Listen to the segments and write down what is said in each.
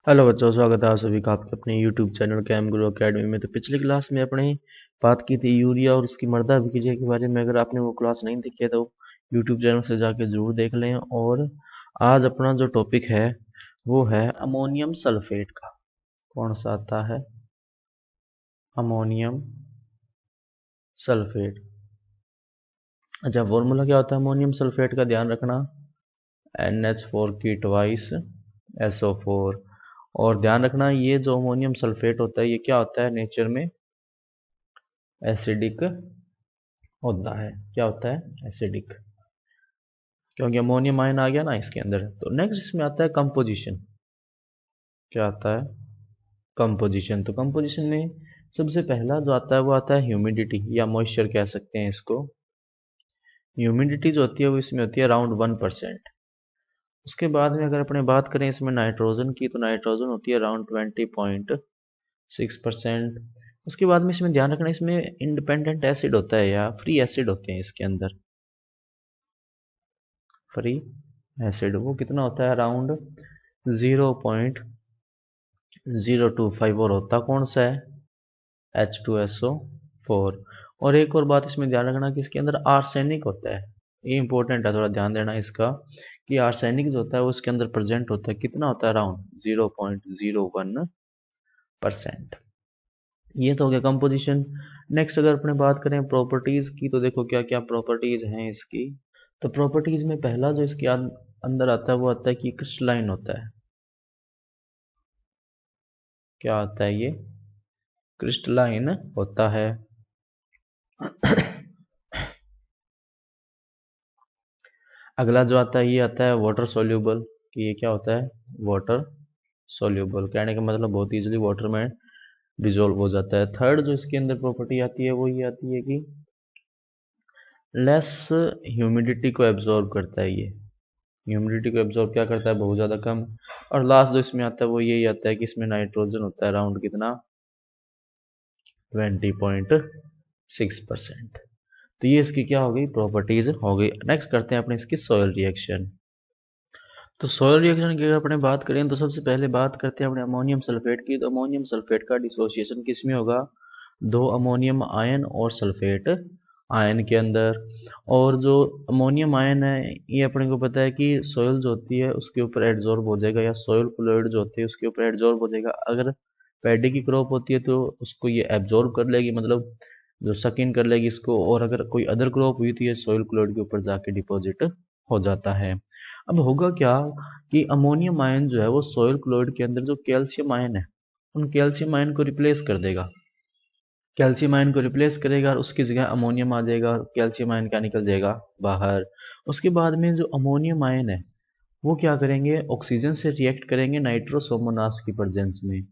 Hello बच्चों, स्वागत है आप सभी का आपके अपने YouTube चैनल कैम गुरु अकेडमी में। तो पिछली क्लास में अपने बात की थी यूरिया और उसकी मृदा अभिक्रिया के बारे में। अगर आपने वो क्लास नहीं देखी है तो YouTube चैनल से जाके जरूर देख लें। और आज अपना जो टॉपिक है वो है अमोनियम सल्फेट का। कौन सा आता है? Ammonium sulphate. अच्छा, फॉर्मूला क्या होता है अमोनियम सल्फेट का? ध्यान रखना, NH4 की ट्वाइस SO4। और ध्यान रखना, ये जो अमोनियम सल्फेट होता है ये क्या होता है नेचर में? एसिडिक होता है। क्या होता है? एसिडिक, क्योंकि अमोनियम आयन आ गया ना इसके अंदर। तो नेक्स्ट इसमें आता है कंपोजिशन। क्या आता है? कंपोजिशन। तो कंपोजिशन में सबसे पहला जो आता है वो आता है ह्यूमिडिटी या मॉइस्चर कह सकते हैं इसको। ह्यूमिडिटी जो होती है वो इसमें होती है अराउंड 1%। उसके बाद में अगर अपने बात करें इसमें नाइट्रोजन की, तो नाइट्रोजन होती है अराउंड 20.6%। उसके बाद में इसमें ध्यान रखना, इसमें इंडिपेंडेंट एसिड होता है या फ्री एसिड होते हैं इसके अंदर। फ्री एसिड वो कितना होता है? अराउंड 0.0254 होता कौन सा है? H2SO4। और एक और बात इसमें ध्यान रखना कि इसके अंदर आर्सेनिक होता है। ये इंपॉर्टेंट है, थोड़ा ध्यान देना इसका कि आर्सेनिक जो होता है वो इसके अंदर प्रेजेंट होता है। कितना होता है? अराउंड 0.01%। ये तो हो गया कंपोजिशन। नेक्स्ट अगर अपने बात करें प्रॉपर्टीज की, तो देखो क्या क्या प्रॉपर्टीज हैं इसकी। तो प्रॉपर्टीज में पहला जो इसके अंदर आता है वो आता है कि क्रिस्टलाइन होता है। क्या आता है ये? क्रिस्टलाइन होता है। अगला जो आता है ये आता है वाटर सोल्यूबल। कि ये क्या होता है? Water soluble. कहने का मतलब बहुत इजीली वाटर में डिजोल्व हो जाता है। थर्ड जो इसके अंदर प्रॉपर्टी आती है वो ये आती है कि लेस ह्यूमिडिटी को एब्जॉर्ब करता है। ये ह्यूमिडिटी को एब्जॉर्ब क्या करता है? बहुत ज़्यादा कम। और लास्ट जो इसमें आता है वो यही आता है कि इसमें नाइट्रोजन होता है अराउंड कितना? 20.6%। तो ये इसकी क्या हो गई? प्रॉपर्टीज हो गई। नेक्स्ट करते हैं अपने इसकी सॉइल रिएक्शन। तो सॉइल रिएक्शन की अगर अपने बात करें तो सबसे पहले बात करते हैं अपने अमोनियम सल्फेट की। तो अमोनियम सल्फेट का डिसोसिएशन किस में होगा? दो अमोनियम आयन और सल्फेट आयन के अंदर। और जो अमोनियम आयन है ये अपने को पता है कि सॉइल जो होती है उसके ऊपर एड्जॉर्ब हो जाएगा, या सॉइल क्लोराइड जो होती है उसके ऊपर एड्जॉर्ब हो जाएगा। अगर पैडी की क्रॉप होती है तो उसको ये एब्जॉर्ब कर लेगी, मतलब जो सक इन कर लेगी इसको। और अगर कोई अदर क्रॉप हुई तो ये सॉइल क्लोराइड के ऊपर जाके डिपॉजिट हो जाता है। अब होगा क्या कि अमोनियम आयन जो है वो सॉइल क्लोराइड के अंदर जो कैल्शियम आयन है उन कैल्शियम आयन को रिप्लेस कर देगा। कैल्शियम आयन को रिप्लेस करेगा और उसकी जगह अमोनियम आ जाएगा और कैल्शियम आयन क्या निकल जाएगा? बाहर। उसके बाद में जो अमोनियम आयन है वो क्या करेंगे? ऑक्सीजन से रिएक्ट करेंगे नाइट्रोसोमोनास की प्रेजेंस में।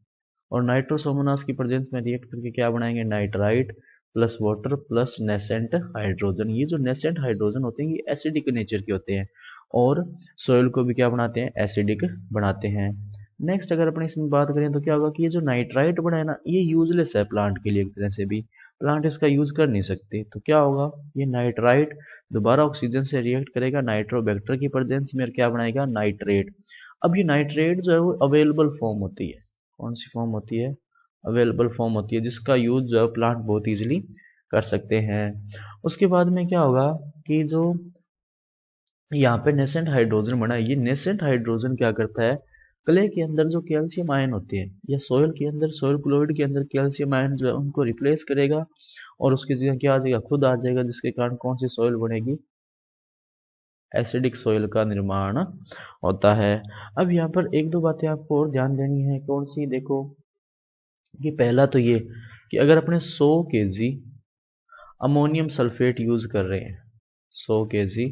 और नाइट्रोसोमोनास की प्रेजेंस में रिएक्ट करके क्या बनाएंगे? Nitrite plus water plus nascent hydrogen. ये जो नेसेंट हाइड्रोजन होते हैं ये एसिडिक नेचर के होते हैं और सॉइल को भी क्या बनाते हैं? एसिडिक बनाते हैं। नेक्स्ट अगर अपने इसमें बात करें तो क्या होगा कि ये जो नाइट्राइट बना है ना ये यूजलेस है प्लांट के लिए। एक तरह से भी प्लांट इसका यूज कर नहीं सकते। तो क्या होगा? ये नाइट्राइट दोबारा ऑक्सीजन से रिएक्ट करेगा नाइट्रोबैक्टर की प्रेजेंस में और क्या बनाएगा? नाइट्रेट। अब ये नाइट्रेट जो है वो अवेलेबल फॉर्म होती है। कौन सी फॉर्म होती है? अवेलेबल फॉर्म होती है, जिसका यूज जो है प्लांट बहुत इजीली कर सकते हैं। उसके बाद में क्या होगा कि जो यहाँ पे नेसेंट हाइड्रोजन बना है, ये नेसेंट हाइड्रोजन क्या करता है? क्ले के अंदर जो कैल्शियम आयन होते हैं या सॉइल के अंदर, सॉइल क्लोराइड के अंदर कैल्शियम आयन जो है उनको रिप्लेस करेगा और उसकी जगह क्या आ जाएगा? खुद आ जाएगा, जिसके कारण कौन सी सॉइल बनेगी? एसिडिक सॉइल का निर्माण होता है। अब यहाँ पर एक दो बातें आपको और ध्यान देनी है। कौन सी? देखो कि पहला तो ये कि अगर अपने 100 kg अमोनियम सल्फेट यूज कर रहे हैं, 100 kg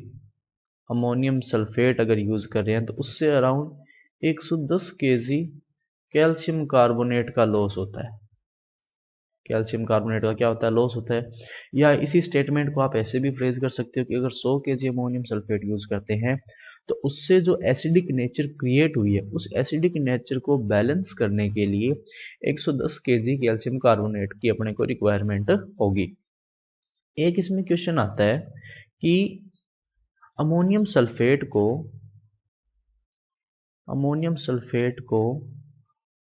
अमोनियम सल्फेट अगर यूज कर रहे हैं तो उससे अराउंड 110 kg कैल्शियम कार्बोनेट का लॉस होता है। कैल्शियम कार्बोनेट का क्या होता है? लॉस होता है। या इसी स्टेटमेंट को आप ऐसे भी फ्रेज कर सकते हो कि अगर 100 kg अमोनियम सल्फेट यूज करते हैं तो उससे जो एसिडिक नेचर क्रिएट हुई है उस एसिडिक नेचर को बैलेंस करने के लिए 110 kg कैल्शियम कार्बोनेट की अपने को रिक्वायरमेंट होगी। एक इसमें क्वेश्चन आता है कि अमोनियम सल्फेट को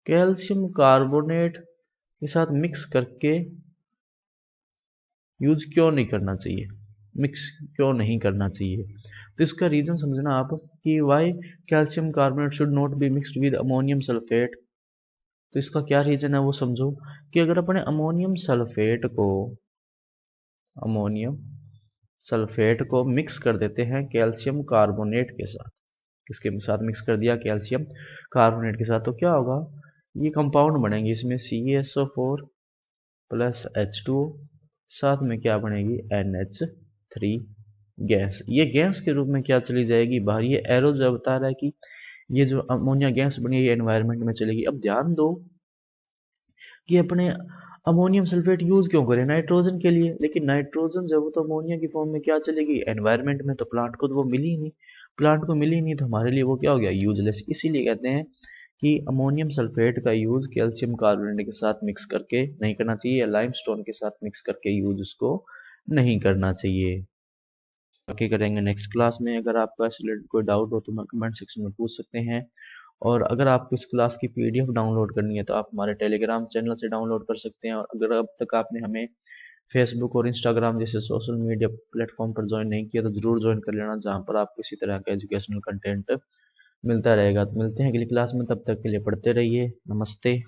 कैल्शियम कार्बोनेट के साथ मिक्स करके यूज क्यों नहीं करना चाहिए, मिक्स क्यों नहीं करना चाहिए? तो इसका रीजन समझना आप कि why calcium carbonate should not be mixed with ammonium sulphate. तो इसका क्या रीजन है वो समझो कि अगर अपने अमोनियम सल्फेट को मिक्स कर देते हैं कैल्शियम कार्बोनेट के साथ, किसके साथ मिक्स कर दिया, कैल्शियम कार्बोनेट के साथ, तो क्या होगा, ये कंपाउंड बनेंगे, इसमें CaSO4 प्लस H2O, साथ में क्या बनेगी, NH3 गैस। ये गैस के रूप में क्या चली जाएगी बाहर, ये एरो जो बता रहा है कि ये जो अमोनिया गैस बनी है ये एनवायरनमेंट में चलेगी। अब ध्यान दो कि अपने अमोनियम सल्फेट यूज क्यों करें, नाइट्रोजन के लिए, लेकिन नाइट्रोजन जब वो तो अमोनिया की फॉर्म में क्या चलेगी, एनवायरनमेंट में, तो प्लांट को तो वो मिली ही नहीं, प्लांट को मिली नहीं तो हमारे लिए वो क्या हो गया, यूजलेस। इसीलिए कहते हैं कि अमोनियम सल्फेट का यूज कैल्शियम कार्बोनेट के साथ मिक्स करके नहीं करना चाहिए, या लाइमस्टोन के साथ मिक्स करके यूज उसको नहीं करना चाहिए। बाकी करेंगे नेक्स्ट क्लास में। अगर आपका इससे रिलेटेड कोई डाउट हो तो मैं कमेंट सेक्शन में पूछ सकते हैं। और अगर आपको इस क्लास की PDF डाउनलोड करनी है तो आप हमारे टेलीग्राम चैनल से डाउनलोड कर सकते हैं। और अगर अब तक आपने हमें फेसबुक और इंस्टाग्राम जैसे सोशल मीडिया प्लेटफॉर्म पर ज्वाइन नहीं किया तो ज़रूर ज्वाइन कर लेना, जहाँ पर आपको इसी तरह का एजुकेशनल कंटेंट मिलता रहेगा। तो मिलते हैं अगली क्लास में, तब तक के लिए पढ़ते रहिए। नमस्ते।